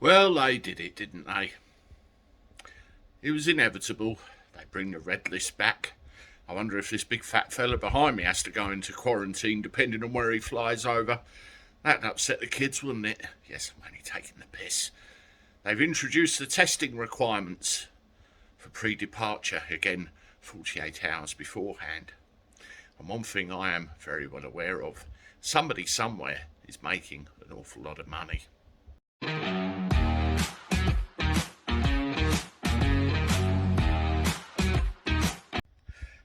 Well, they did it, didn't they? It was inevitable. They bring the red list back. I wonder if this big fat fella behind me has to go into quarantine depending on where he flies over. That'd upset the kids, wouldn't it? Yes, I'm only taking the piss. They've introduced the testing requirements for pre-departure, again 48 hours beforehand. And one thing I am very well aware of, somebody somewhere is making an awful lot of money.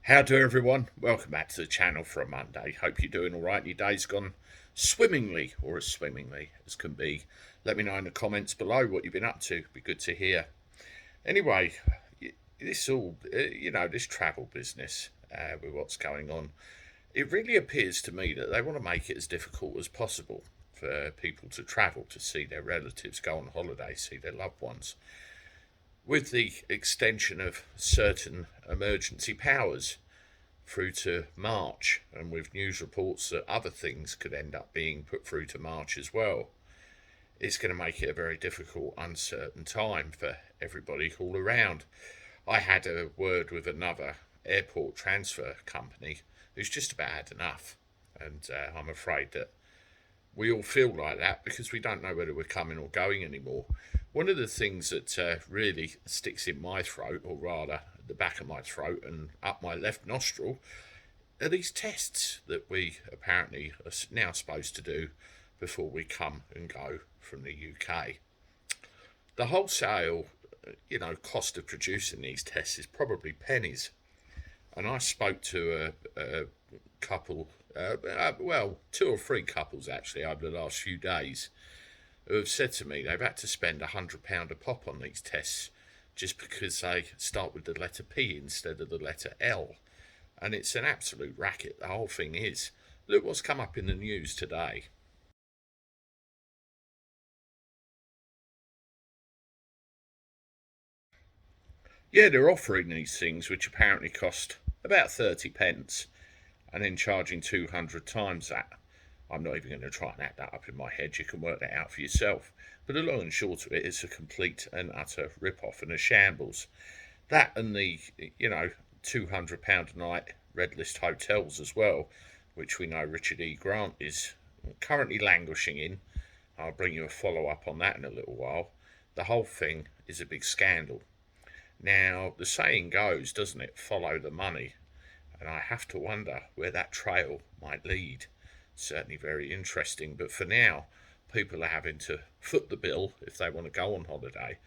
How do everyone? Welcome back to the channel for a Monday. Hope you're doing alright. Your day's gone swimmingly, or as swimmingly as can be. Let me know in the comments below what you've been up to. Be good to hear. Anyway, this travel business with what's going on, it really appears to me that they want to make it as difficult as possible for people to travel, to see their relatives, go on holiday, see their loved ones, with the extension of certain emergency powers through to March, and with news reports that other things could end up being put through to March as well. It's going to make it a very difficult, uncertain time for everybody all around. I had a word with another airport transfer company who's just about had enough, and I'm afraid that we all feel like that because we don't know whether we're coming or going anymore. One of the things that really sticks in my throat, or rather the back of my throat and up my left nostril, are these tests that we apparently are now supposed to do before we come and go from the UK. The wholesale, cost of producing these tests is probably pennies. And I spoke to a couple, two or three couples actually over the last few days, who have said to me they've had to spend £100 a pop on these tests just because they start with the letter P instead of the letter L. And it's an absolute racket, the whole thing is. Look what's come up in the news today. Yeah, they're offering these things which apparently cost about 30 pence and then charging 200 times that. I'm not even going to try and add that up in my head. You can work that out for yourself. But the long and short of it is a complete and utter rip-off and a shambles. That and the, £200 a night red list hotels as well, which we know Richard E. Grant is currently languishing in. I'll bring you a follow-up on that in a little while. The whole thing is a big scandal. Now, the saying goes, doesn't it, follow the money? And I have to wonder where that trail might lead. Certainly very interesting, but for now, people are having to foot the bill if they want to go on holiday.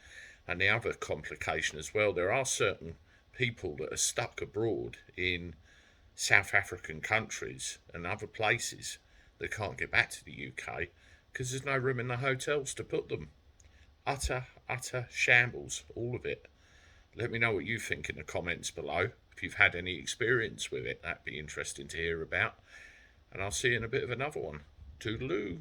And the other complication as well, there are certain people that are stuck abroad in South African countries and other places that can't get back to the UK because there's no room in the hotels to put them. Utter shambles, all of it. Let me know what you think in the comments below. If you've had any experience with it, that'd be interesting to hear about. And I'll see you in a bit of another one. Toodaloo.